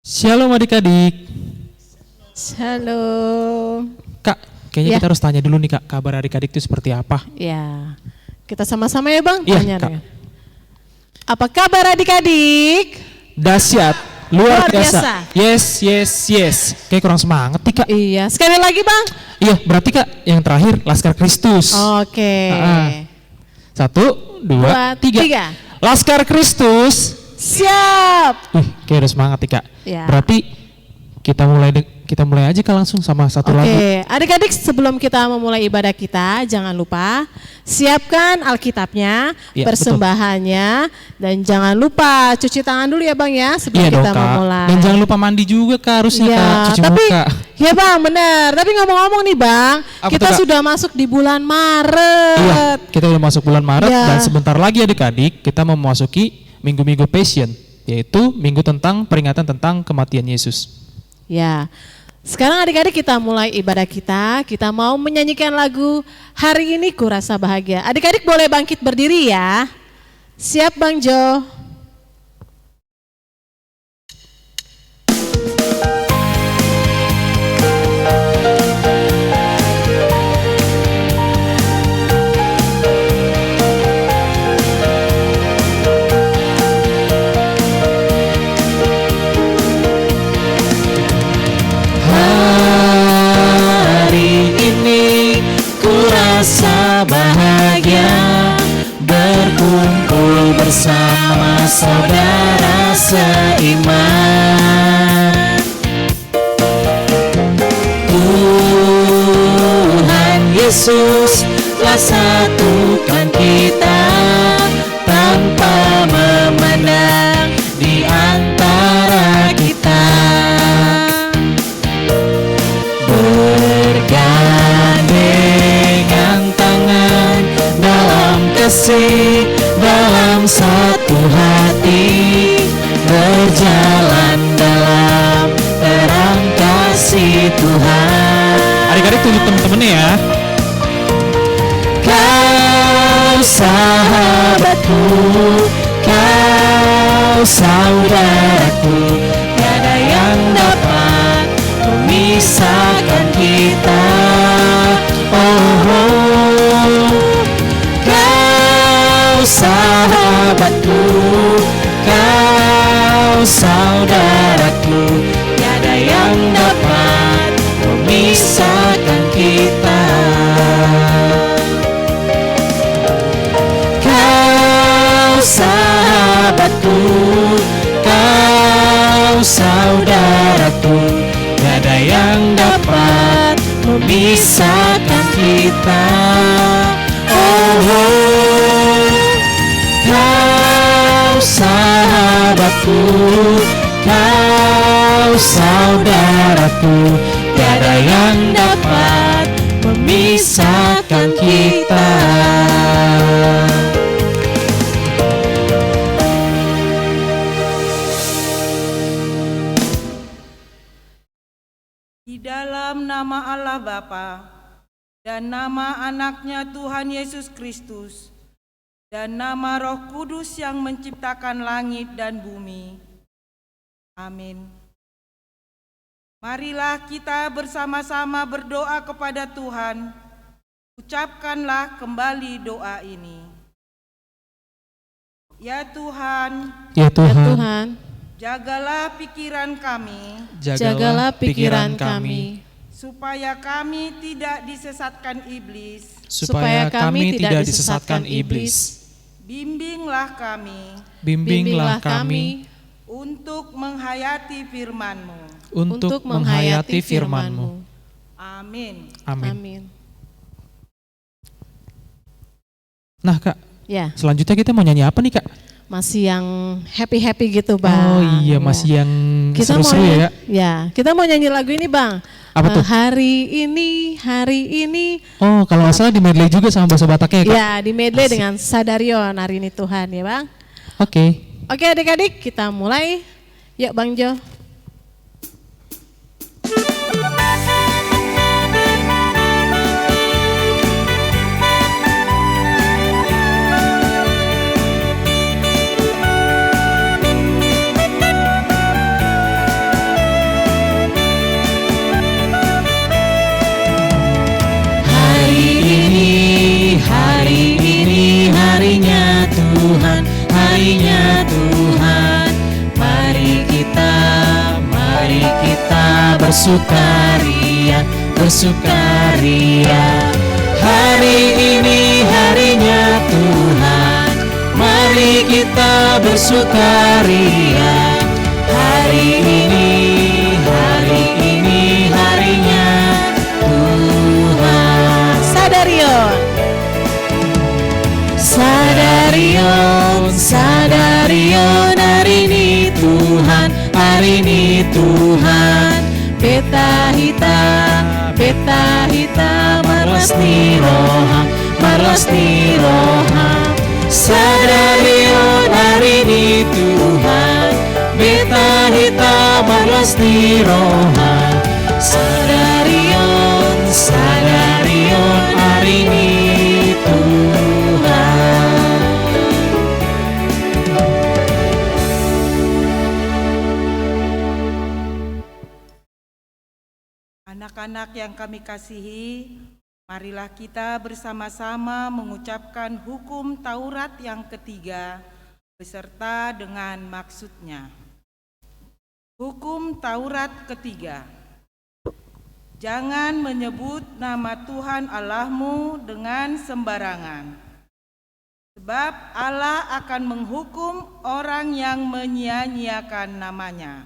Shalom adik-adik. Halo. Kak, kayaknya Ya. kita harus tanya dulu nih Kak, kabar adik-adik itu seperti apa? Ya, kita sama-sama ya Bang, Iya, tanya Kak. deh. Apa kabar adik-adik? Dahsyat, luar Luar biasa. biasa. Yes. Kayak kurang semangat nih Kak. Iya, sekali lagi Bang. Iya, berarti Kak yang terakhir Laskar Kristus. Oke. Satu, dua, tiga. Laskar Kristus. Siap. Kayak udah semangat nih Kak. Ya. Berarti kita mulai aja Kak langsung sama satu lagu. Oke, adik-adik sebelum kita memulai ibadah kita, jangan lupa siapkan Alkitabnya, Iya, persembahannya, dan jangan lupa cuci tangan dulu ya Bang ya sebelum Iya dong kita Kak. memulai. Dan jangan lupa mandi juga Kak harusnya Ya, Kak, cuci tapi muka. ya Bang, benar. Tapi ngomong-ngomong nih Bang, Apa kita tuh, Kak? sudah masuk di bulan Maret. Iya, kita udah masuk bulan Maret Ya. dan sebentar lagi adik-adik kita memasuki minggu-minggu Passion, yaitu minggu tentang peringatan tentang kematian Yesus. Ya. Sekarang adik-adik kita mulai ibadah kita mau menyanyikan lagu Hari Ini Ku Rasa Bahagia. Adik-adik boleh bangkit berdiri ya. Siap Bang Jo. Hari ini ku rasa bahagia berkumpul bersama saudara seiman. Tuhan Yesus telah satukan kita tanpa memandang di antara kita. Bergandengan tangan dalam kasih, dalam satu hati, berjalan dalam terang kasih Tuhan. Adik-adik tunjuk teman-temannya ya. Kau sahabatku, kau saudaraku, tiada yang dapat memisahkan kita. Kau sahabatku, kau saudaraku, tiada yang dapat memisahkan kita. Kau sahabatku, kau saudaraku, tiada yang dapat memisahkan kita. Kau sahabatku, kau saudaraku, tiada yang dapat memisahkan kita. Di dalam nama Allah Bapa dan nama anaknya Tuhan Yesus Kristus dan nama Roh Kudus yang menciptakan langit dan bumi. Amin. Marilah kita bersama-sama berdoa kepada Tuhan. Ucapkanlah kembali doa ini. Ya Tuhan, Ya Ya Tuhan, Tuhan, jagalah pikiran kami jagalah pikiran kami supaya kami tidak disesatkan iblis. supaya kami tidak disesatkan iblis. Bimbinglah kami bimbinglah kami untuk menghayati firman-Mu. untuk menghayati firman-Mu. Amin. Amin. Amin. Nah Kak, Ya, selanjutnya kita mau nyanyi apa nih Kak? masih yang happy-happy gitu Bang. Oh iya, Ya. masih yang Kita seru-seru mau ya Kak? Ya, kita mau nyanyi lagu ini Bang. Apa tuh? Hari ini. Oh, kalau nggak salah di medley juga sama bahasa Bataknya ya Kak? Ya, di medley Asik. dengan Sadarion Hari Ini Tuhan ya Bang. Oke. Oke adik-adik, kita mulai. Yuk Bang Jo. bersukaria, bersukaria. Hari ini harinya Tuhan, mari kita bersukaria. Hari ini harinya Tuhan. Sadarion. Sadarion, sadarion, hari ini Tuhan, hari ini Tuhan. Beta hita, marasni roha, marasni roha. Sadarion, hari ini Tuhan. Beta hita, marasni roha. Sadarion, sadarion, hari ini Tuhan. Anak-anak yang kami kasihi, marilah kita bersama-sama mengucapkan hukum Taurat yang ketiga beserta dengan maksudnya. Hukum Taurat ketiga. Jangan menyebut nama Tuhan Allahmu dengan sembarangan, sebab Allah akan menghukum orang yang menyia-nyiakan namanya.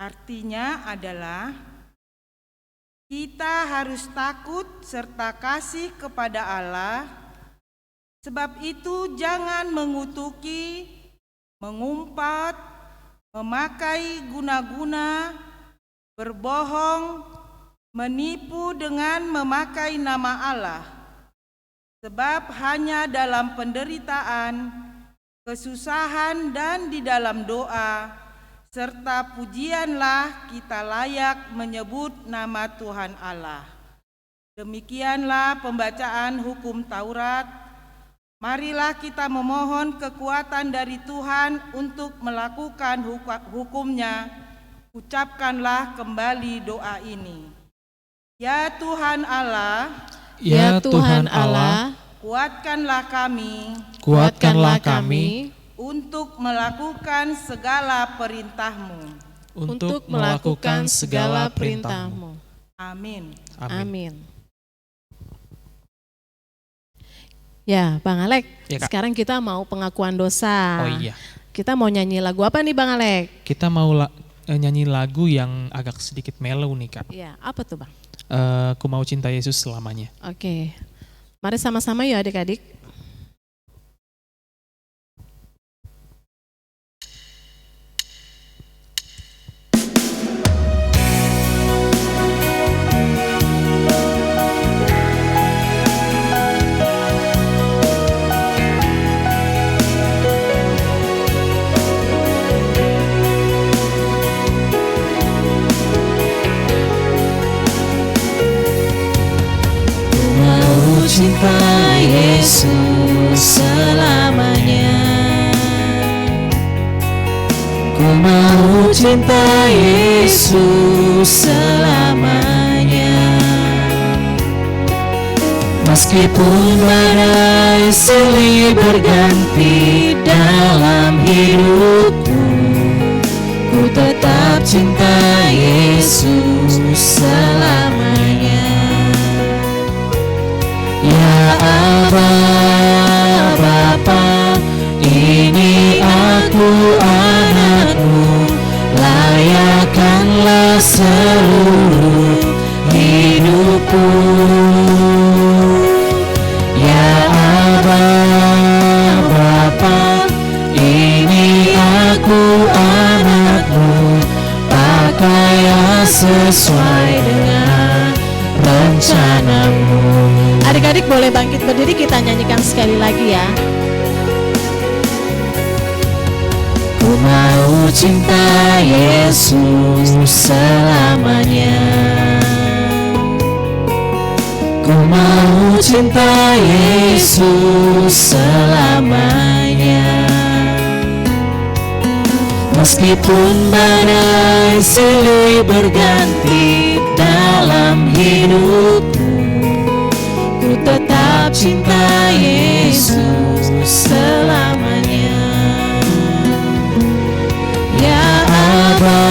Artinya adalah kita harus takut serta kasih kepada Allah. Sebab itu jangan mengutuki, mengumpat, memakai guna-guna, berbohong, menipu dengan memakai nama Allah. Sebab hanya dalam penderitaan, kesusahan dan di dalam doa serta pujianlah kita layak menyebut nama Tuhan Allah. Demikianlah pembacaan hukum Taurat. Marilah kita memohon kekuatan dari Tuhan untuk melakukan hukumnya. Ucapkanlah kembali doa ini. Ya Tuhan Allah, Ya Tuhan Allah, kuatkanlah kami, kuatkanlah kami untuk melakukan segala perintah-Mu. untuk melakukan segala perintah-Mu. Amin. Amin. Ya, Bang Alek, Ya, Kak. sekarang kita mau pengakuan dosa. Oh iya, Kita mau nyanyi lagu apa nih Bang Alek? kita mau nyanyi lagu yang agak sedikit mellow nih Kak. Ya, apa tuh Bang? Ku mau cinta Yesus selamanya. Oke, mari sama-sama yuk adik-adik. Cinta Yesus selamanya. Ku mau cinta Yesus selamanya. Meskipun badai silih berganti dalam hidupku, ku tetap cinta Yesus selamanya. Ya Aba, Bapa, ini aku anakmu, layakkanlah seluruh hidupku. Ya Aba, Bapa, ini aku anakmu, pakailah sesuai dengan rencanamu. Adik-adik boleh bangkit berdiri, kita nyanyikan sekali lagi ya. Ku mau cinta Yesus selamanya. Ku mau cinta Yesus selamanya. Meskipun badai silih berganti dalam hidupku, ku tetap cinta Yesus selamanya. Ya Aba,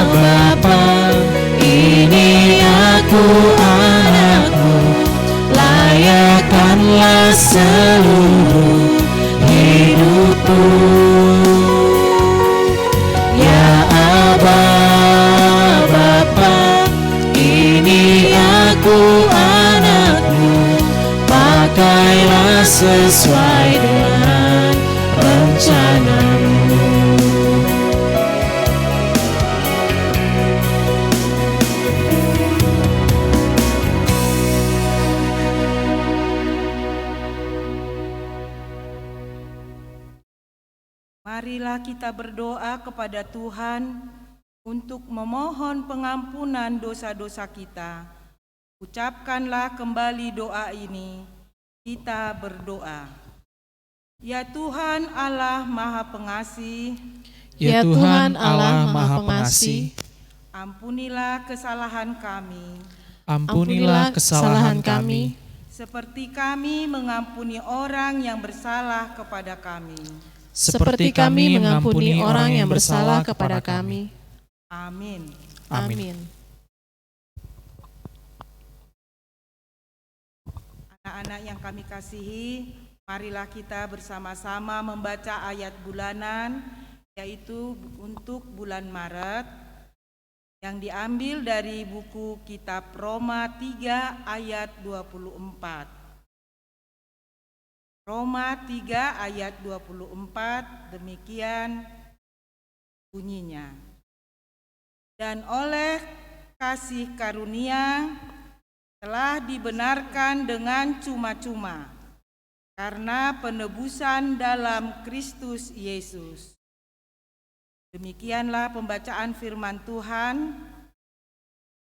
Bapa, sesuai dengan rencana-Mu. Marilah kita berdoa kepada Tuhan untuk memohon pengampunan dosa-dosa kita. Ucapkanlah kembali doa ini. Kita berdoa. Ya Tuhan Allah Maha Pengasih, Ya Tuhan Allah Maha Pengasih, ampunilah kesalahan kami, ampunilah kesalahan kami, seperti kami mengampuni orang yang bersalah kepada kami. Seperti kami mengampuni orang yang bersalah kepada kami. Amin. Amin. Anak-anak yang kami kasihi, marilah kita bersama-sama membaca ayat bulanan, yaitu untuk bulan Maret, yang diambil dari buku Kitab Roma 3 ayat 24. Roma 3 ayat 24, demikian bunyinya. Dan oleh kasih karunia telah dibenarkan dengan cuma-cuma karena penebusan dalam Kristus Yesus. Demikianlah pembacaan firman Tuhan.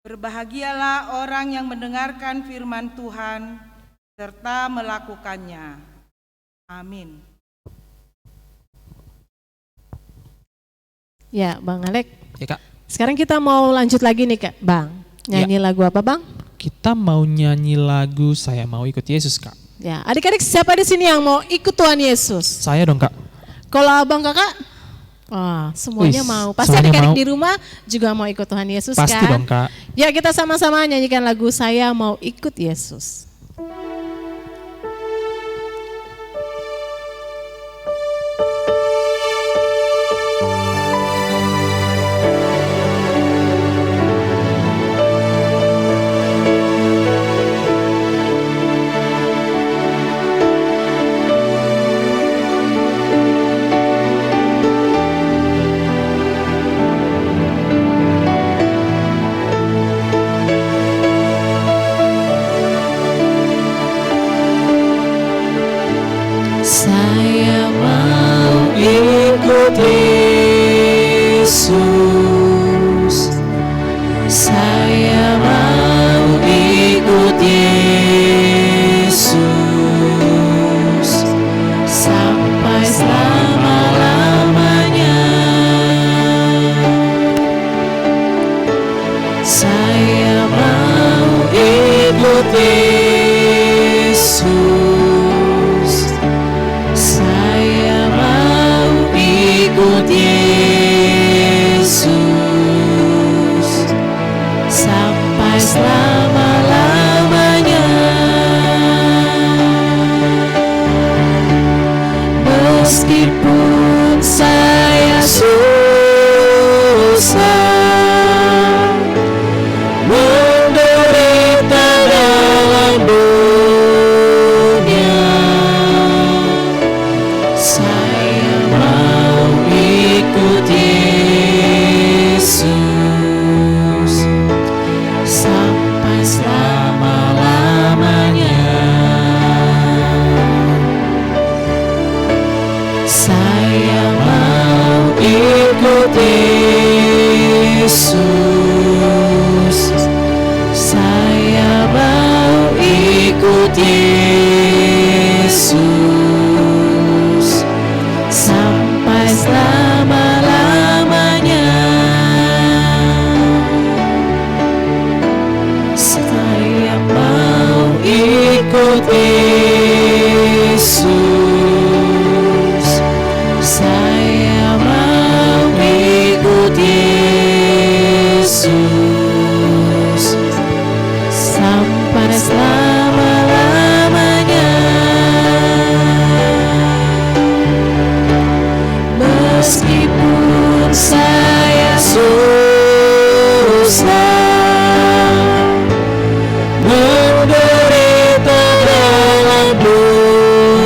Berbahagialah orang yang mendengarkan firman Tuhan serta melakukannya. Amin. Ya, Bang Alek. Ya Kak, Sekarang kita mau lanjut lagi nih, Kak. Bang, nyanyi lagu apa, Bang? kita mau nyanyi lagu Saya Mau Ikut Yesus, Kak. Ya, adik-adik siapa di sini yang mau ikut Tuhan Yesus? Saya dong, Kak. Kalau abang kakak? Wah, semuanya Wis, mau. Pasti semuanya adik-adik mau. di rumah juga mau ikut Tuhan Yesus Pasti kan? dong, Kak. Ya, kita sama-sama nyanyikan lagu Saya Mau Ikut Yesus. Saya mau ikut Yesus. Saya mau ikut Yesus sampai selama-lamanya. Saya mau ikut Yesus. Saya mau ikut Yesus sampai selama-lamanya. Meskipun saya susah menderita dalam dunia, saya mau ikut Yesus sampai selama-lamanya. Saya mau ikut Yesus. Saya mau ikut Yesus sampai selama-lamanya. Saya mau ikut Yesus. Saya mau ikut Yesus sampai selama-lamanya. Meskipun saya susah menderita dalam dunia,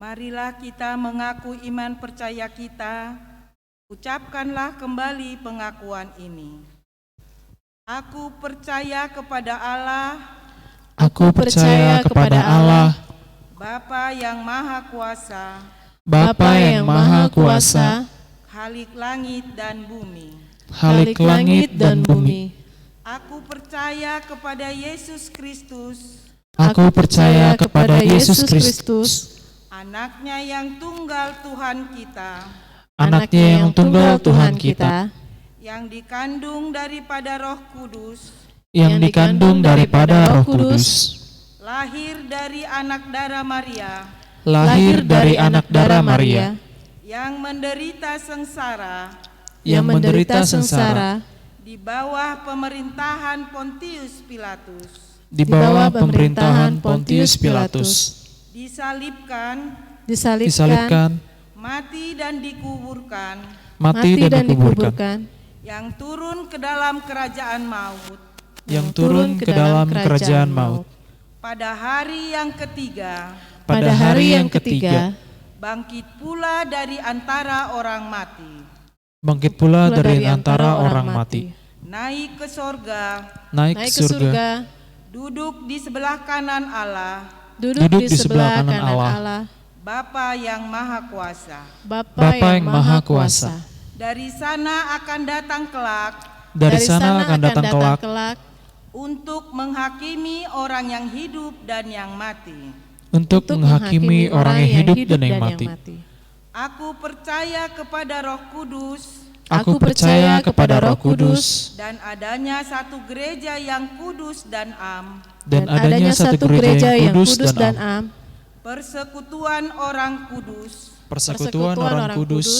Marilah kita mengaku iman percaya kita. Ucapkanlah kembali pengakuan ini. Aku percaya kepada Allah, Aku percaya kepada Allah, Bapa yang Maha Kuasa, Bapa yang Maha Kuasa, Khalik langit dan bumi. Khalik langit dan bumi. Aku percaya kepada Yesus Kristus, Aku percaya kepada Yesus Kristus, Anaknya yang tunggal Tuhan kita, Anaknya yang tunggal Tuhan kita, yang dikandung daripada Roh Kudus, yang dikandung daripada Roh Kudus, lahir dari anak darah Maria, lahir dari anak darah Maria, yang menderita sengsara yang menderita sengsara di bawah pemerintahan Pontius Pilatus, di bawah pemerintahan Pontius Pilatus, disalibkan, mati dan dikuburkan, mati dan dikuburkan, yang turun ke dalam kerajaan maut. yang turun ke dalam kerajaan maut. Pada hari yang ketiga, Pada hari yang ketiga, bangkit pula dari antara orang mati, bangkit pula dari antara orang mati, naik ke sorga, naik ke surga, duduk di sebelah kanan Allah, duduk di sebelah kanan Allah, Bapa yang Maha Kuasa. Bapa yang Maha Kuasa. Dari sana akan datang kelak Dari sana akan datang kelak untuk menghakimi orang yang hidup dan yang mati. untuk menghakimi orang yang hidup dan yang mati. Aku percaya kepada Roh Kudus Aku percaya kepada Roh Kudus dan adanya satu gereja yang kudus dan am, dan adanya satu gereja yang kudus dan am, persekutuan orang kudus, persekutuan orang kudus,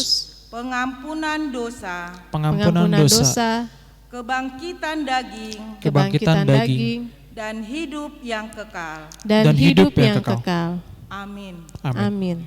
pengampunan dosa, pengampunan dosa, kebangkitan daging, kebangkitan daging, dan hidup yang kekal. dan hidup yang kekal. Amin. Amin. Amin.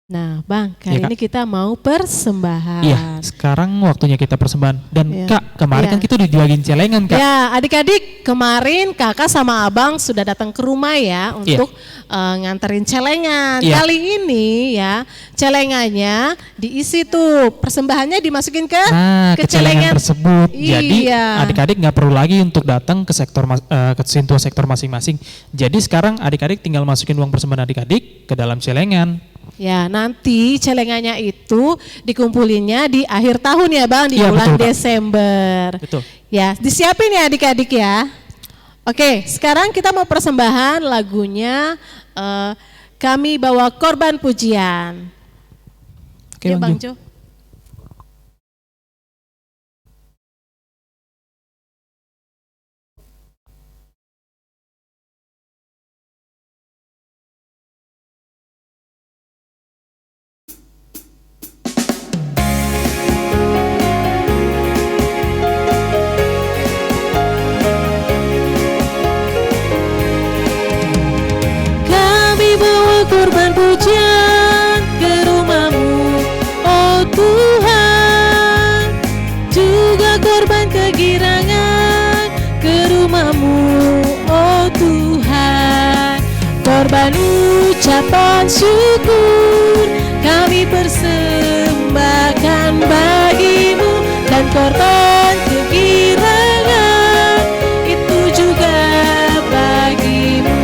Nah, Bang, kali Ya, Kak. ini kita mau persembahan. Iya, sekarang waktunya kita persembahan. Dan Iya. Kak, kemarin Iya. kan kita udah dibagiin celengan, Kak. Ya, adik-adik, kemarin kakak sama abang sudah datang ke rumah ya untuk nganterin celengan. Iya. Kali ini ya, celengannya diisi tuh, persembahannya dimasukin ke Nah, ke celengan tersebut. Jadi Iya. adik-adik nggak perlu lagi untuk datang ke ke sentuh sektor masing-masing. Jadi sekarang adik-adik tinggal masukin uang persembahan adik-adik ke dalam celengan. Ya, nanti celengannya itu dikumpulinnya di akhir tahun ya Bang, di Iya, bulan betul, Kak. Desember. Betul. Ya, disiapin ya adik-adik ya. Oke, sekarang kita mau persembahan lagunya Kami Bawa Korban Pujian. Oke, Ya Bang Bang Jo. Jo. Kami bawa korban pujian ke rumah-Mu, oh Tuhan, juga korban kegirangan ke rumah-Mu, oh Tuhan. Korban ucapan syukur kami persembahkan bagi-Mu, dan korban kegirangan itu juga bagi-Mu.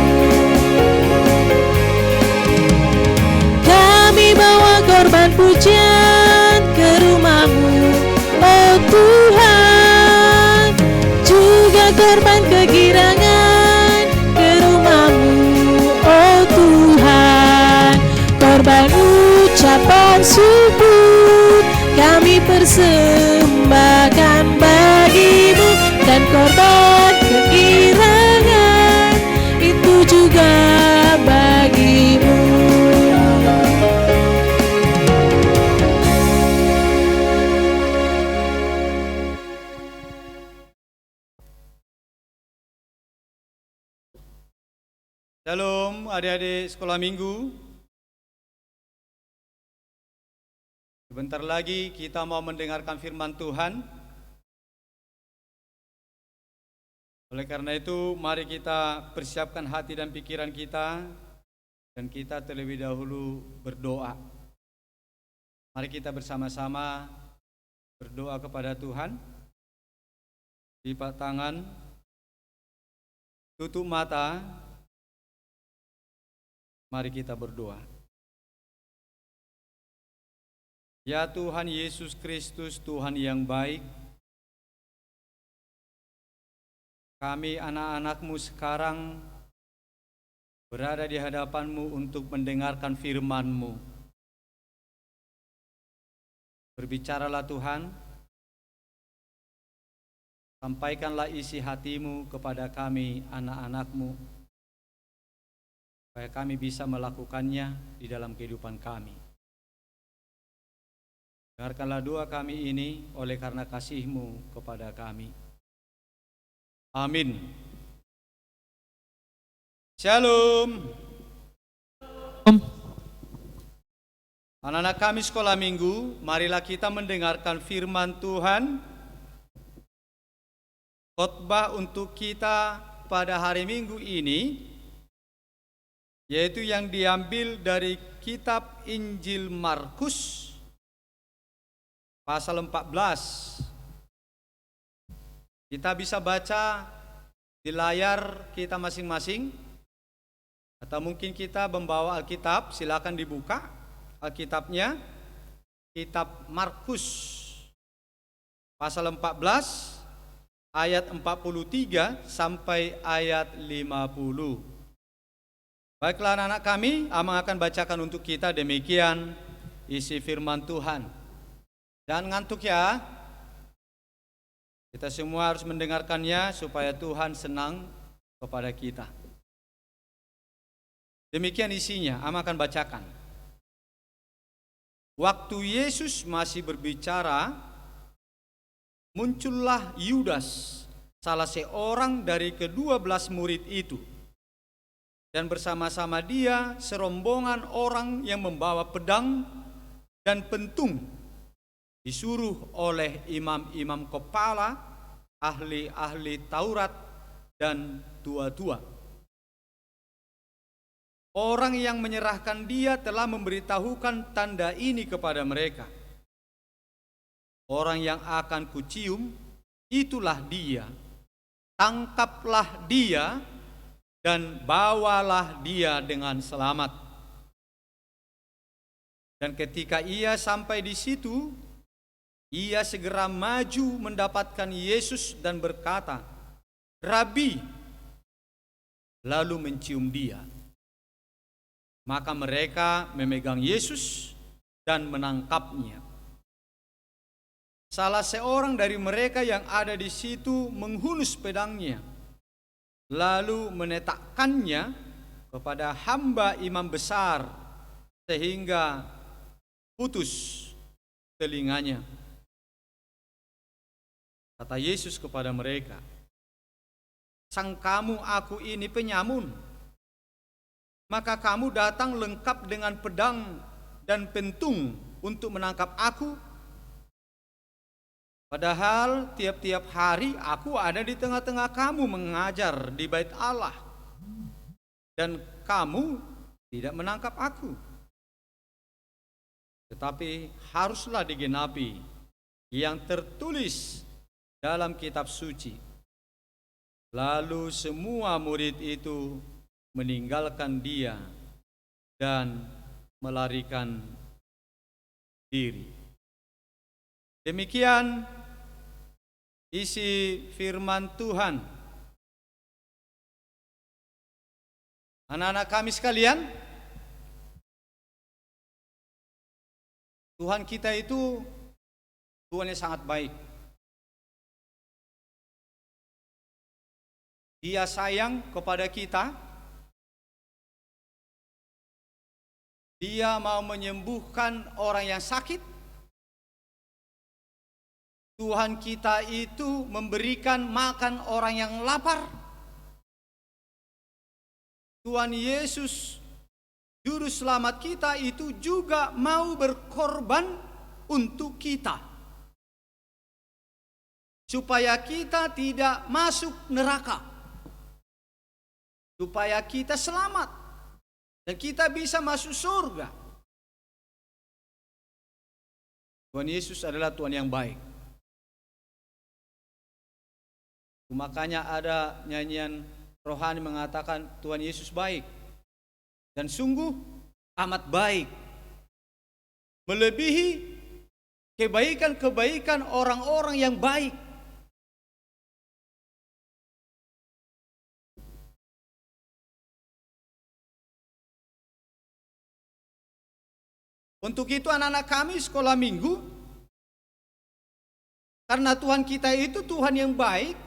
Kami bawa korban pujian ke rumah-Mu, oh Tuhan, juga korban kegirangan ke rumah-Mu, oh Tuhan. Korban ucapan syukur kami persembahkan bagi-Mu, dan korban kegirangan itu juga bagi-Mu. Shalom adik-adik sekolah minggu. Sebentar lagi kita mau mendengarkan firman Tuhan. Oleh karena itu, mari kita persiapkan hati dan pikiran kita, dan kita terlebih dahulu berdoa. Mari kita bersama-sama berdoa kepada Tuhan. Lipat tangan, tutup mata, mari kita berdoa. Ya Tuhan Yesus Kristus, Tuhan yang baik, kami anak-anak-Mu sekarang berada di hadapan-Mu untuk mendengarkan firman-Mu. Berbicaralah Tuhan, sampaikanlah isi hati-Mu kepada kami anak-anak-Mu, supaya kami bisa melakukannya di dalam kehidupan kami. Dengarkanlah doa kami ini oleh karena kasih-Mu kepada kami. Amin. Shalom. Anak-anak kami sekolah minggu, marilah kita mendengarkan firman Tuhan. Khotbah untuk kita pada hari Minggu ini, yaitu yang diambil dari kitab Injil Markus, pasal 14. Kita bisa baca di layar kita masing-masing, atau mungkin kita membawa Alkitab, silakan dibuka Alkitabnya. Kitab Markus pasal 14 ayat 43 sampai ayat 50. Baiklah anak-anak kami, Amang akan bacakan untuk kita demikian isi firman Tuhan. Jangan ngantuk ya. Kita semua harus mendengarkannya supaya Tuhan senang kepada kita. Demikian isinya, Amang akan bacakan. Waktu Yesus masih berbicara, muncullah Yudas, salah seorang dari ke-12 murid itu. Dan bersama-sama dia serombongan orang yang membawa pedang dan pentung, disuruh oleh imam-imam kepala, ahli-ahli Taurat, dan tua-tua. Orang yang menyerahkan dia telah memberitahukan tanda ini kepada mereka. Orang yang akan kucium, itulah dia. Tangkaplah dia dan bawalah dia dengan selamat. Dan ketika ia sampai di situ, ia segera maju mendapatkan Yesus dan berkata, "Rabi," lalu mencium dia. Maka mereka memegang Yesus dan menangkapnya. Salah seorang dari mereka yang ada di situ menghunus pedangnya, lalu menetakkannya kepada hamba imam besar sehingga putus telinganya. Kata Yesus kepada mereka, "Sangkamu aku ini penyamun? Maka kamu datang lengkap dengan pedang dan pentung untuk menangkap aku? Padahal tiap-tiap hari aku ada di tengah-tengah kamu mengajar di bait Allah, dan kamu tidak menangkap aku. Tetapi haruslah digenapi yang tertulis dalam kitab suci." Lalu semua murid itu meninggalkan dia dan melarikan diri. Demikian isi firman Tuhan. Anak-anak kami sekalian, Tuhan kita itu Tuhan yang sangat baik. Dia sayang kepada kita. Dia mau menyembuhkan orang yang sakit. Tuhan kita itu memberikan makan orang yang lapar. Tuhan Yesus, Juru Selamat kita itu juga mau berkorban untuk kita. supaya kita tidak masuk neraka, supaya kita selamat dan kita bisa masuk surga. Tuhan Yesus adalah Tuhan yang baik. Makanya ada nyanyian rohani mengatakan Tuhan Yesus baik dan sungguh amat baik, melebihi kebaikan-kebaikan orang-orang yang baik. Untuk itu anak-anak kami sekolah minggu, karena Tuhan kita itu Tuhan yang baik,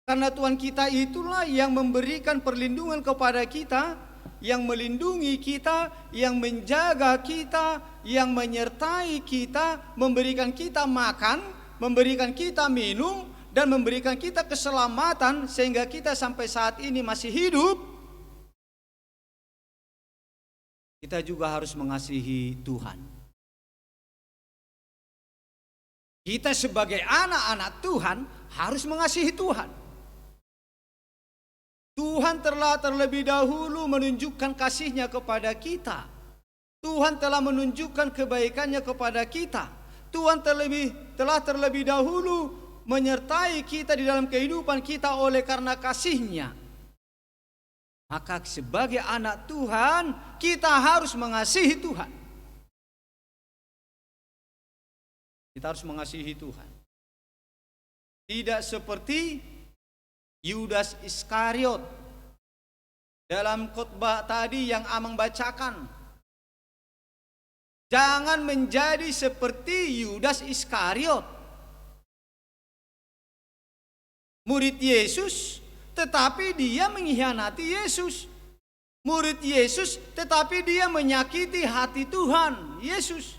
karena Tuhan kita itulah yang memberikan perlindungan kepada kita, yang melindungi kita, yang menjaga kita, yang menyertai kita, memberikan kita makan, memberikan kita minum, dan memberikan kita keselamatan sehingga kita sampai saat ini masih hidup. Kita juga harus mengasihi Tuhan. Kita sebagai anak-anak Tuhan harus mengasihi Tuhan. Tuhan telah terlebih dahulu menunjukkan kasih-Nya kepada kita. Tuhan telah menunjukkan kebaikannya kepada kita. Tuhan telah terlebih dahulu menyertai kita di dalam kehidupan kita oleh karena kasih-Nya. Maka sebagai anak Tuhan, kita harus mengasihi Tuhan. Kita harus mengasihi Tuhan. Tidak seperti Yudas Iskariot dalam khotbah tadi yang Amang bacakan. Jangan menjadi seperti Yudas Iskariot, murid Yesus, tetapi dia mengkhianati Yesus. Murid Yesus, tetapi dia menyakiti hati Tuhan Yesus.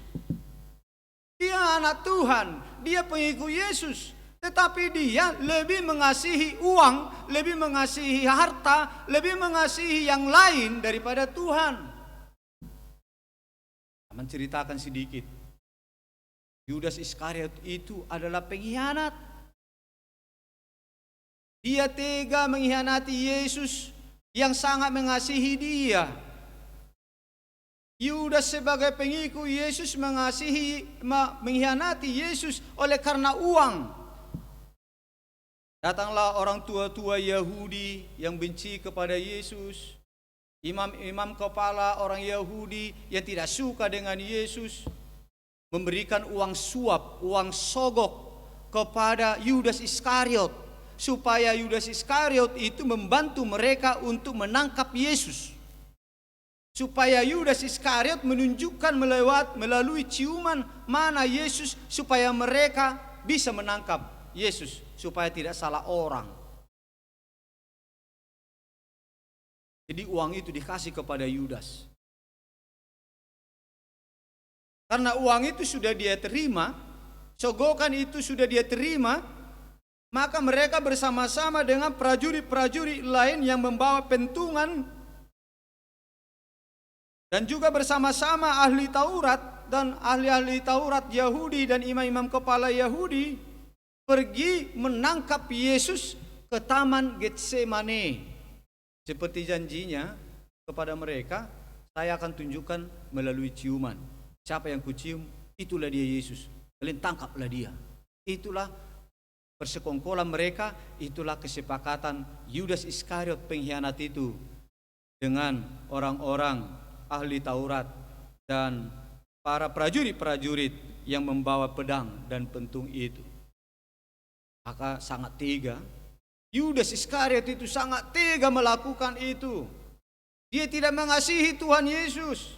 Dia anak Tuhan, dia pengikut Yesus, tetapi dia lebih mengasihi uang, lebih mengasihi harta, lebih mengasihi yang lain daripada Tuhan. Saya menceritakan sedikit. Yudas Iskariot itu adalah pengkhianat. Dia tega mengkhianati Yesus yang sangat mengasihi dia. Yudas sebagai pengikut Yesus mengkhianati Yesus oleh karena uang. Datanglah orang tua-tua Yahudi yang benci kepada Yesus, imam-imam kepala orang Yahudi yang tidak suka dengan Yesus, memberikan uang suap, uang sogok kepada Yudas Iskariot, supaya Yudas Iskariot itu membantu mereka untuk menangkap Yesus. Supaya Yudas Iskariot menunjukkan melalui ciuman mana Yesus, supaya mereka bisa menangkap Yesus, supaya tidak salah orang. Jadi uang itu dikasih kepada Yudas. Karena uang itu sudah dia terima, sogokan itu sudah dia terima, maka mereka bersama-sama dengan prajurit-prajurit lain yang membawa pentungan dan juga bersama-sama ahli Taurat dan ahli-ahli Taurat Yahudi dan imam-imam kepala Yahudi pergi menangkap Yesus ke Taman Getsemane. Seperti janjinya kepada mereka, saya akan tunjukkan melalui ciuman. Siapa yang kucium, itulah dia Yesus. Kalian tangkaplah dia. Itulah persekongkolan mereka, itulah kesepakatan Yudas Iskariot pengkhianat itu dengan orang-orang ahli Taurat dan para prajurit-prajurit yang membawa pedang dan pentung itu. Maka sangat tega. Yudas Iskariot itu sangat tega melakukan itu. Dia tidak mengasihi Tuhan Yesus.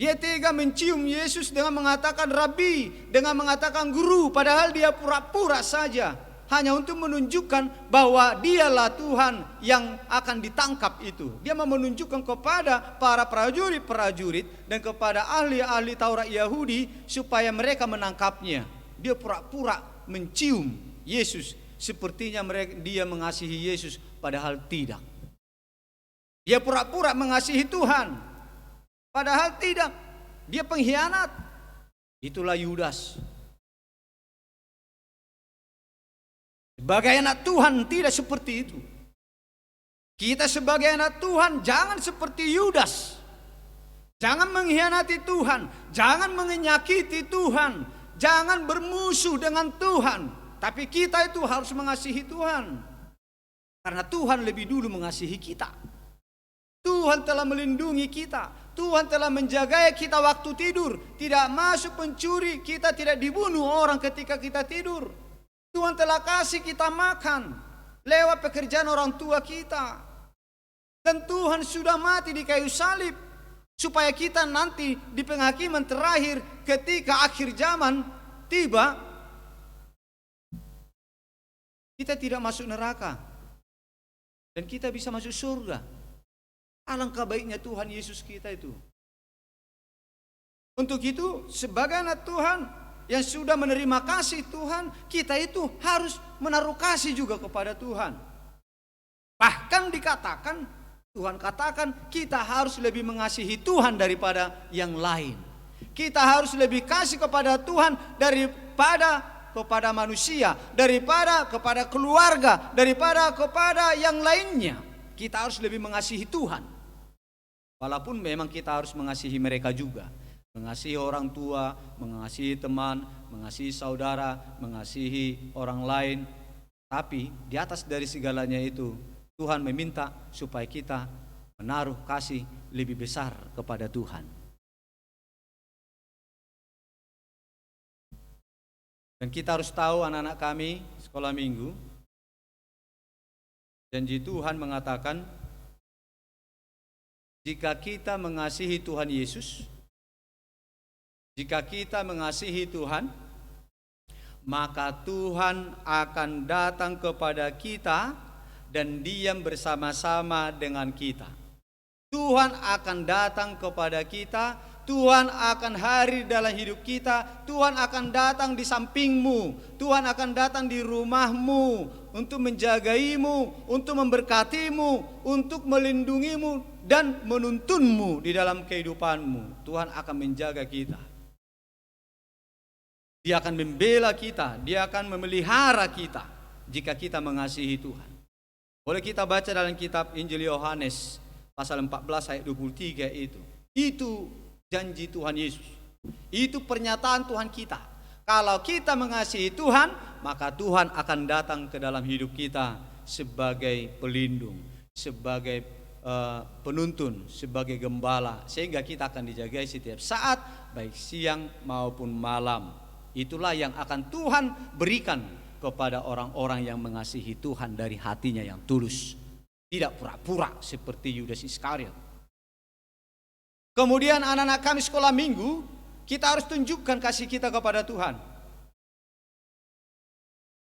Dia tega mencium Yesus dengan mengatakan Rabi, dengan mengatakan guru, padahal dia pura-pura saja, hanya untuk menunjukkan bahwa dialah Tuhan yang akan ditangkap itu. Dia mau menunjukkan kepada para prajurit-prajurit dan kepada ahli-ahli Taurat Yahudi supaya mereka menangkapnya. Dia pura-pura mencium Yesus, sepertinya dia mengasihi Yesus, padahal tidak. Dia pura-pura mengasihi Tuhan, padahal tidak. Dia pengkhianat. Itulah Yudas. sebagai anak Tuhan tidak seperti itu. Kita sebagai anak Tuhan jangan seperti Yudas. Jangan mengkhianati Tuhan, jangan menyakiti Tuhan, jangan bermusuh dengan Tuhan. Tapi kita itu harus mengasihi Tuhan. Karena Tuhan lebih dulu mengasihi kita. Tuhan telah melindungi kita. Tuhan telah menjaga kita waktu tidur. Tidak masuk pencuri, kita tidak dibunuh orang ketika kita tidur. Tuhan telah kasih kita makan lewat pekerjaan orang tua kita. Dan Tuhan sudah mati di kayu salib supaya kita nanti di penghakiman terakhir ketika akhir zaman tiba, kita tidak masuk neraka dan kita bisa masuk surga. Alangkah baiknya Tuhan Yesus kita itu. Untuk itu sebagai anak Tuhan yang sudah menerima kasih Tuhan, kita itu harus menaruh kasih juga kepada Tuhan. Bahkan dikatakan, Tuhan katakan kita harus lebih mengasihi Tuhan daripada yang lain. Kita harus lebih kasih kepada Tuhan daripada kepada manusia, daripada kepada keluarga, daripada kepada yang lainnya. Kita harus lebih mengasihi Tuhan. Walaupun memang kita harus mengasihi mereka juga. Mengasihi orang tua, mengasihi teman, mengasihi saudara, mengasihi orang lain. Tapi di atas dari segalanya itu, Tuhan meminta supaya kita menaruh kasih lebih besar kepada Tuhan. Dan kita harus tahu anak-anak kami sekolah minggu, janji Tuhan mengatakan, jika kita mengasihi Tuhan Yesus, jika kita mengasihi Tuhan, maka Tuhan akan datang kepada kita dan diam bersama-sama dengan kita. Tuhan akan datang kepada kita, Tuhan akan hadir dalam hidup kita, Tuhan akan datang di sampingmu, Tuhan akan datang di rumahmu untuk menjagaimu, untuk memberkatimu, untuk melindungimu dan menuntunmu di dalam kehidupanmu. Tuhan akan menjaga kita. Dia akan membela kita, Dia akan memelihara kita jika kita mengasihi Tuhan. Boleh kita baca dalam kitab Injil Yohanes pasal 14 ayat 23 itu. Itu janji Tuhan Yesus. Itu pernyataan Tuhan kita. Kalau kita mengasihi Tuhan, maka Tuhan akan datang ke dalam hidup kita sebagai pelindung, sebagai penuntun, sebagai gembala, sehingga kita akan dijagai setiap saat, baik siang maupun malam. Itulah yang akan Tuhan berikan kepada orang-orang yang mengasihi Tuhan dari hatinya yang tulus, tidak pura-pura seperti Yudas Iskariot. Kemudian anak-anak kami sekolah minggu, kita harus tunjukkan kasih kita kepada Tuhan.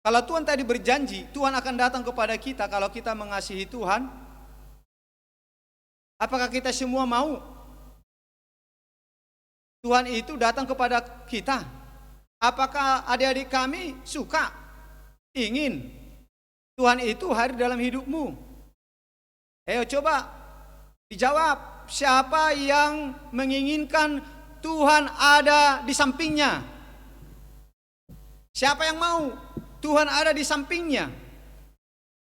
Kalau Tuhan tadi berjanji, Tuhan akan datang kepada kita kalau kita mengasihi Tuhan. Apakah kita semua mau Tuhan itu datang kepada kita? Apakah adik-adik kami suka, ingin Tuhan itu hadir dalam hidupmu? Ayo coba dijawab, siapa yang menginginkan Tuhan ada di sampingnya? Siapa yang mau Tuhan ada di sampingnya?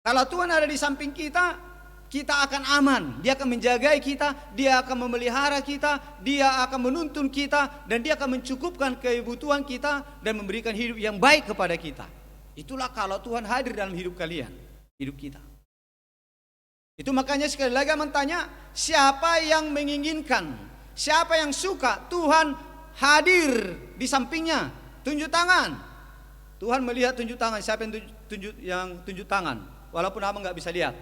Kalau Tuhan ada di samping kita, kita akan aman. Dia akan menjagai kita, Dia akan memelihara kita, Dia akan menuntun kita, dan Dia akan mencukupkan kebutuhan kita dan memberikan hidup yang baik kepada kita. Itulah kalau Tuhan hadir dalam hidup kalian, hidup kita. Itu makanya sekali lagi bertanya, siapa yang menginginkan, siapa yang suka Tuhan hadir di sampingnya? Tunjuk tangan. Tuhan melihat tunjuk tangan. Siapa yang tunjuk tangan? Walaupun abang nggak bisa lihat.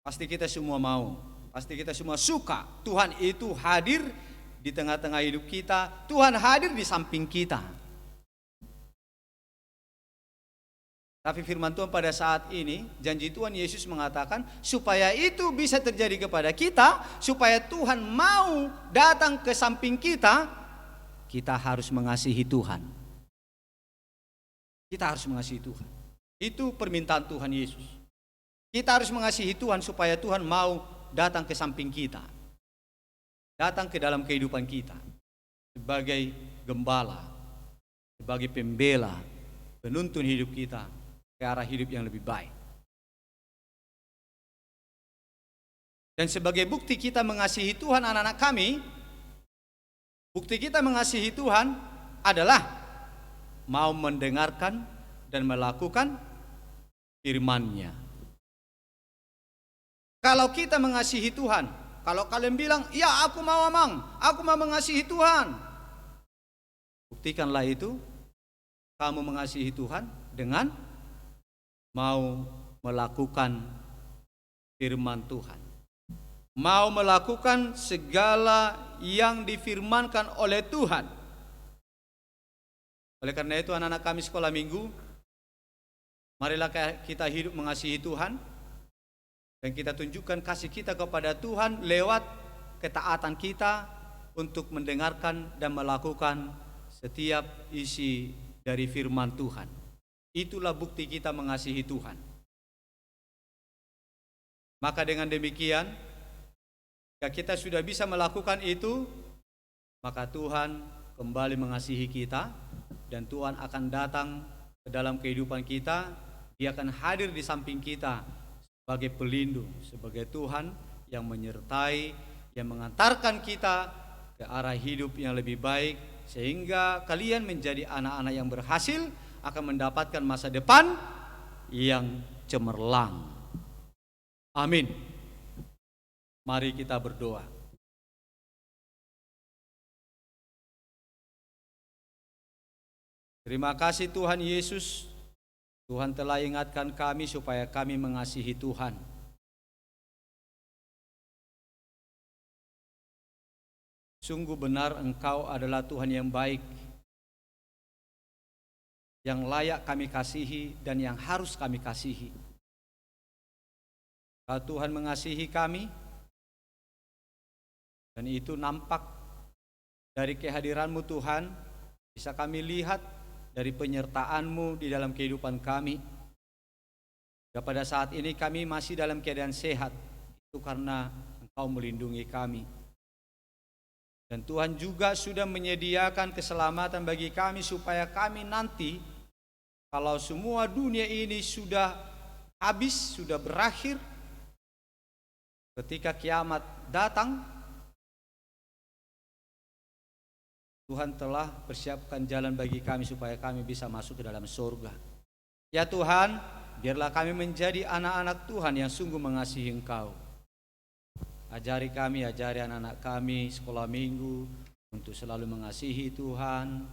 Pasti kita semua mau, pasti kita semua suka Tuhan itu hadir di tengah-tengah hidup kita, Tuhan hadir di samping kita. Tapi firman Tuhan pada saat ini, janji Tuhan Yesus mengatakan supaya itu bisa terjadi kepada kita, supaya Tuhan mau datang ke samping kita, kita harus mengasihi Tuhan. Kita harus mengasihi Tuhan. Itu permintaan Tuhan Yesus. Kita harus mengasihi Tuhan supaya Tuhan mau datang ke samping kita, datang ke dalam kehidupan kita sebagai gembala, sebagai pembela, penuntun hidup kita ke arah hidup yang lebih baik. Dan sebagai bukti kita mengasihi Tuhan anak-anak kami, bukti kita mengasihi Tuhan adalah mau mendengarkan dan melakukan firman-Nya. Kalau kita mengasihi Tuhan, kalau kalian bilang, ya aku mau mengasihi Tuhan, buktikanlah itu kamu mengasihi Tuhan dengan mau melakukan firman Tuhan, mau melakukan segala yang difirmankan oleh Tuhan. Oleh karena itu anak-anak kami sekolah minggu, marilah kita hidup mengasihi Tuhan, dan kita tunjukkan kasih kita kepada Tuhan lewat ketaatan kita untuk mendengarkan dan melakukan setiap isi dari firman Tuhan. Itulah bukti kita mengasihi Tuhan. Maka dengan demikian, jika kita sudah bisa melakukan itu, maka Tuhan kembali mengasihi kita, dan Tuhan akan datang ke dalam kehidupan kita. Dia akan hadir di samping kita sebagai pelindung, sebagai Tuhan yang menyertai, yang mengantarkan kita ke arah hidup yang lebih baik, sehingga kalian menjadi anak-anak yang berhasil, akan mendapatkan masa depan yang cemerlang. Amin. Mari kita berdoa. Terima kasih Tuhan Yesus, Tuhan telah ingatkan kami supaya kami mengasihi Tuhan. Sungguh benar Engkau adalah Tuhan yang baik, yang layak kami kasihi dan yang harus kami kasihi. Kalau Tuhan mengasihi kami, dan itu nampak dari kehadiran-Mu Tuhan, bisa kami lihat dari penyertaan-Mu di dalam kehidupan kami. Dan pada saat ini kami masih dalam keadaan sehat, itu karena Engkau melindungi kami. Dan Tuhan juga sudah menyediakan keselamatan bagi kami supaya kami nanti, kalau semua dunia ini sudah habis, sudah berakhir, ketika kiamat datang, Tuhan telah persiapkan jalan bagi kami supaya kami bisa masuk ke dalam surga. Ya Tuhan, biarlah kami menjadi anak-anak Tuhan yang sungguh mengasihi Engkau. Ajari kami, ajari anak-anak kami sekolah minggu untuk selalu mengasihi Tuhan,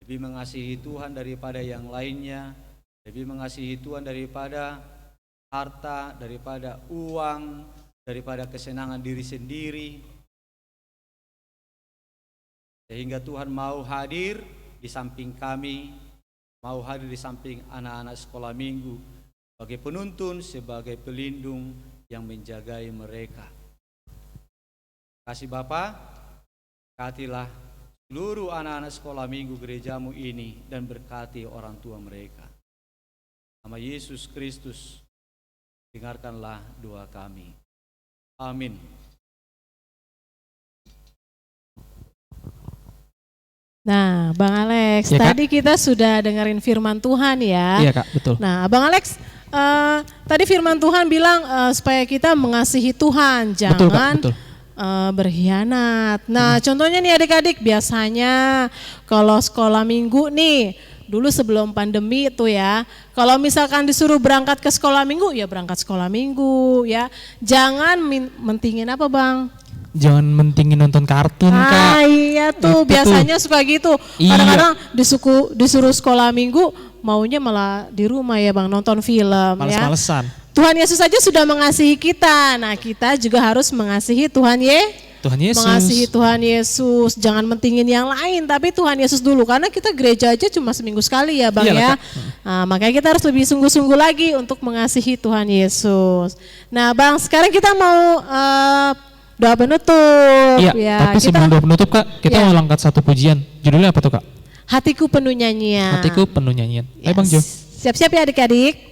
lebih mengasihi Tuhan daripada yang lainnya, lebih mengasihi Tuhan daripada harta, daripada uang, daripada kesenangan diri sendiri. Sehingga Tuhan mau hadir di samping kami, mau hadir di samping anak-anak sekolah minggu sebagai penuntun, sebagai pelindung yang menjagai mereka. Kasih Bapa, berkatilah seluruh anak-anak sekolah minggu gerejamu ini dan berkati orang tua mereka. Nama Yesus Kristus, dengarkanlah doa kami. Amin. Nah, Bang Alex, Ya, Kak. tadi kita sudah dengerin firman Tuhan ya. Iya Kak, betul. Nah, Bang Alex, tadi firman Tuhan bilang supaya kita mengasihi Tuhan, Betul, Kak, jangan betul. berkhianat. Nah, contohnya nih adik-adik, biasanya kalau sekolah minggu nih, dulu sebelum pandemi itu ya, kalau misalkan disuruh berangkat ke sekolah minggu, ya berangkat sekolah minggu ya. Jangan mentingin apa Bang? Jangan mentingin nonton kartun Kak. Iya tuh, Itu biasanya suka gitu. Iya. Kadang-kadang disuruh sekolah minggu, maunya malah di rumah ya Bang, nonton film ya. Males-malesan. Tuhan Yesus saja sudah mengasihi kita. Nah, kita juga harus mengasihi Tuhan Tuhan Yesus. Mengasihi Tuhan Yesus. Jangan mentingin yang lain, tapi Tuhan Yesus dulu. Karena kita gereja aja cuma seminggu sekali ya Bang Iyalah, ya. Kak. Nah, makanya kita harus lebih sungguh-sungguh lagi untuk mengasihi Tuhan Yesus. Nah Bang, sekarang kita mau doa penutup. Iya, ya. tapi sebelum doa penutup Kak, kita Ya. mau angkat satu pujian. Judulnya apa tuh Kak? Hatiku penuh nyanyian. Hatiku penuh nyanyian. Ayo Yes. Bang Jo. Siap-siap ya adik-adik.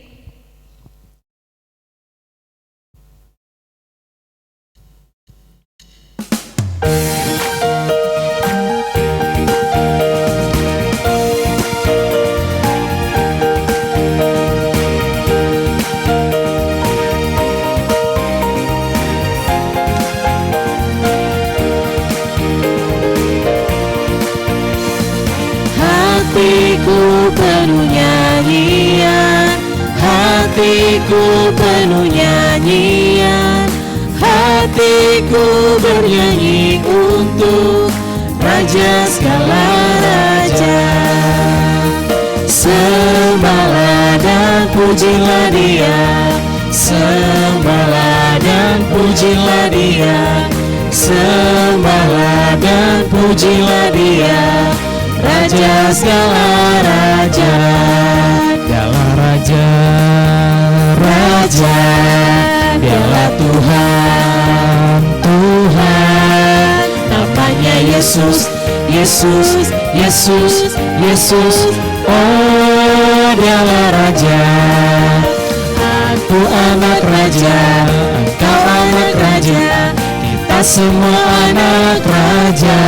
Hatiku penuh nyanyian, hatiku penuh nyanyian, hatiku bernyanyi untuk Raja segala raja. Sembahlah dan pujilah Dia, sembahlah dan pujilah Dia, sembahlah dan pujilah Dia, Raja segala raja. Dialah Raja, Raja, Dialah Tuhan, Tuhan. Namanya Yesus, Yesus, Yesus, Yesus. Oh, Dialah Raja. Aku anak Raja, engkau anak Raja, kita semua anak Raja.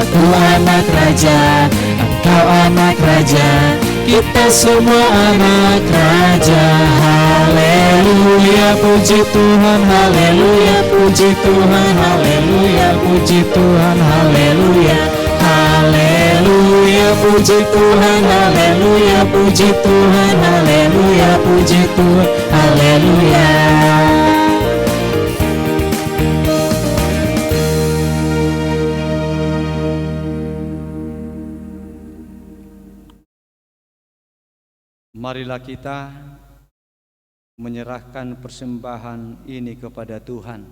Aku anak Raja, engkau anak Raja, kita semua anak Raja. Haleluya, puji Tuhan, haleluya, puji Tuhan, haleluya, puji Tuhan, haleluya. Haleluya, puji Tuhan, haleluya, puji Tuhan, haleluya, puji Tuhan, haleluya. Marilah kita menyerahkan persembahan ini kepada Tuhan.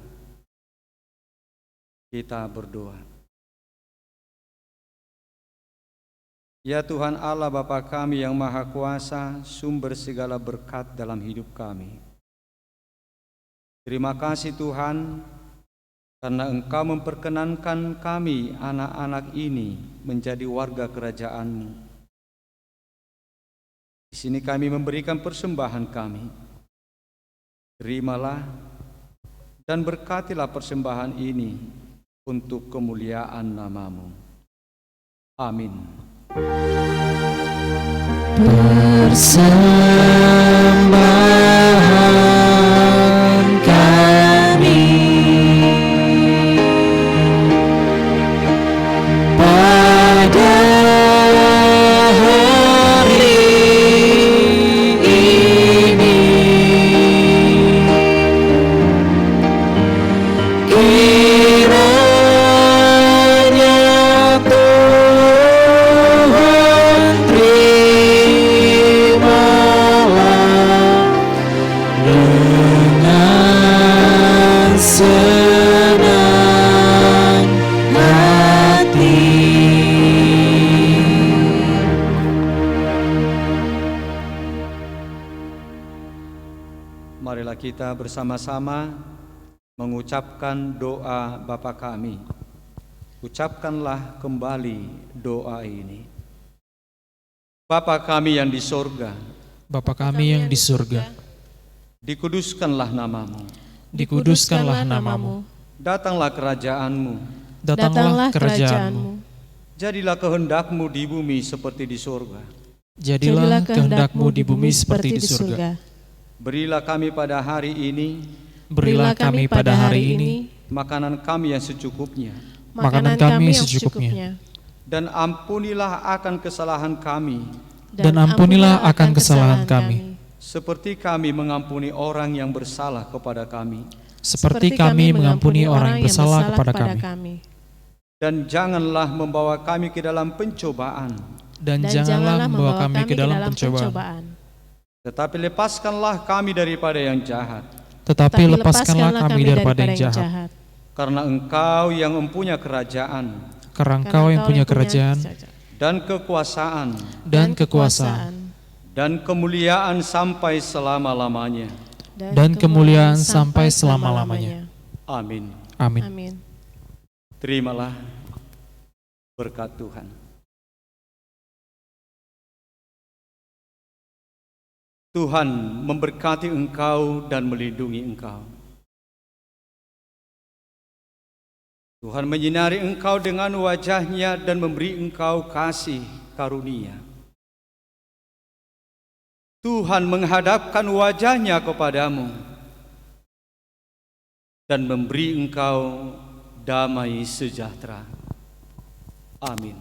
Kita berdoa. Ya Tuhan Allah Bapa kami yang Maha Kuasa, sumber segala berkat dalam hidup kami. Terima kasih Tuhan, karena Engkau memperkenankan kami anak-anak ini menjadi warga kerajaan-Mu. Di sini kami memberikan persembahan kami. Terimalah dan berkatilah persembahan ini untuk kemuliaan nama-Mu. Amin. Persembahan kami pada hari ini, kiranya Tuhan terimalah dengan senang hati. Marilah kita bersama-sama mengucapkan doa Bapa kami. Ucapkanlah kembali doa ini. Bapa kami yang di sorga, Bapa kami yang di surga, dikuduskanlah nama-Mu. dikuduskanlah namamu, Datanglah kerajaan-Mu. datanglah kerajaanmu, Jadilah kehendak-Mu di bumi seperti di sorga. jadilah kehendakmu di bumi seperti di surga. Berilah kami pada hari ini Berilah kami pada hari ini makanan kami yang secukupnya, makanan kami secukupnya, dan ampunilah akan kesalahan kami, dan ampunilah akan kesalahan kami, seperti kami mengampuni orang yang bersalah kepada kami. seperti kami mengampuni orang yang bersalah kepada kami. Dan janganlah membawa kami ke dalam pencobaan, Dan janganlah membawa kami ke dalam pencobaan, tetapi lepaskanlah kami daripada yang jahat. tetapi lepaskanlah kami daripada yang jahat. Karena Engkau yang mempunyai kerajaan Karena Engkau yang punya kerajaan dan kekuasaan dan kekuasaan dan kemuliaan sampai selama-lamanya. dan kemuliaan sampai selama-lamanya. Amin. Amin. Amin. Terimalah berkat Tuhan. Tuhan memberkati engkau dan melindungi engkau. Tuhan menyinari engkau dengan wajah-Nya dan memberi engkau kasih karunia. Tuhan menghadapkan wajah-Nya kepadamu dan memberi engkau damai sejahtera. Amin.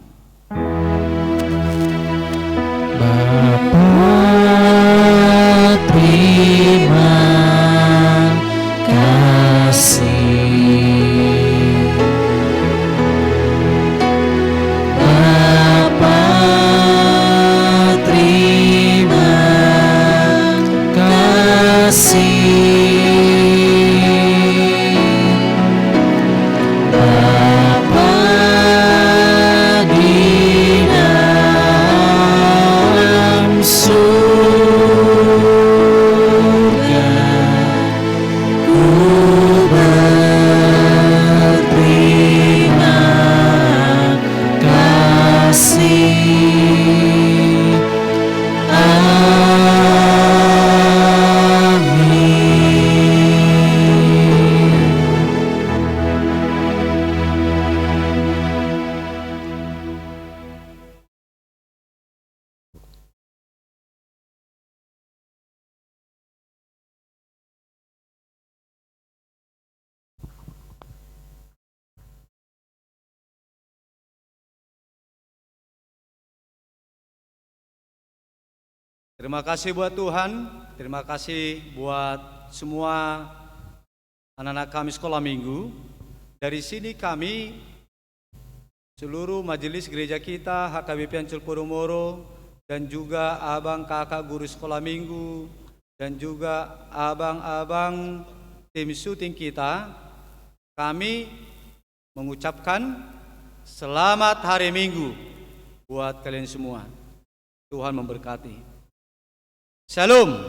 Terima kasih buat Tuhan, terima kasih buat semua anak-anak kami sekolah minggu. Dari sini kami, seluruh majelis gereja kita, HKBP Ancol Podomoro, dan juga abang kakak guru sekolah minggu, dan juga abang-abang tim syuting kita, kami mengucapkan selamat hari Minggu buat kalian semua. Tuhan memberkati. Shalom.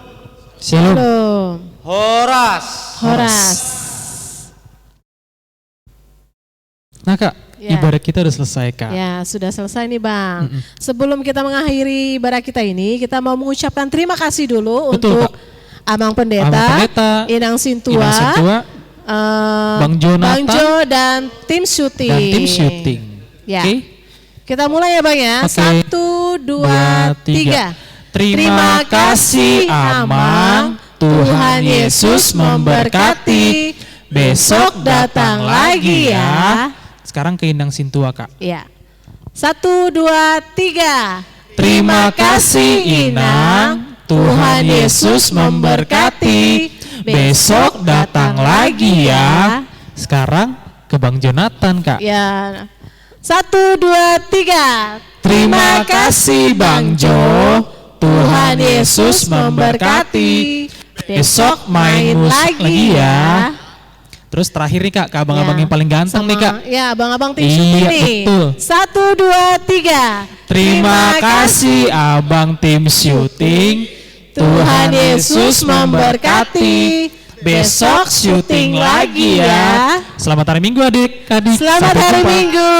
Shalom. Horas. Horas. Nah Kak, Ya. ibadah kita udah selesai Kak. Ya, sudah selesai nih Bang. Sebelum kita mengakhiri ibadah kita ini, kita mau mengucapkan terima kasih dulu Betul, untuk Kak. Abang Pendeta, Abang Pendeta, Inang Sintua, Inang Sintua, Bang Jonathan, Bang Jo dan tim syuting. dan tim syuting. Ya. Oke? Kita mulai ya Bang ya. Oke. 1, 2, 3. Terima kasih Amang, Tuhan Yesus memberkati. Besok datang lagi ya. Sekarang ke Inang Sintua Kak. Ya. 1, 2, 3. Terima kasih Inang, Tuhan Yesus memberkati. Besok datang lagi ya. Sekarang ke Bang Jonathan Kak. Ya. 1, 2, 3. Terima kasih Bang Jo, Tuhan Yesus memberkati. Besok main lagi ya. Terus terakhir nih Kak, ke abang-abang Ya. yang paling ganteng nih Kak. Ya, abang-abang tim Iya, syuting nih. betul. 1, 2, 3. Terima kasih abang tim syuting. Tuhan Yesus memberkati. Besok syuting lagi ya. Selamat hari Minggu adik-adik. Selamat Sampai hari jumpa. Minggu.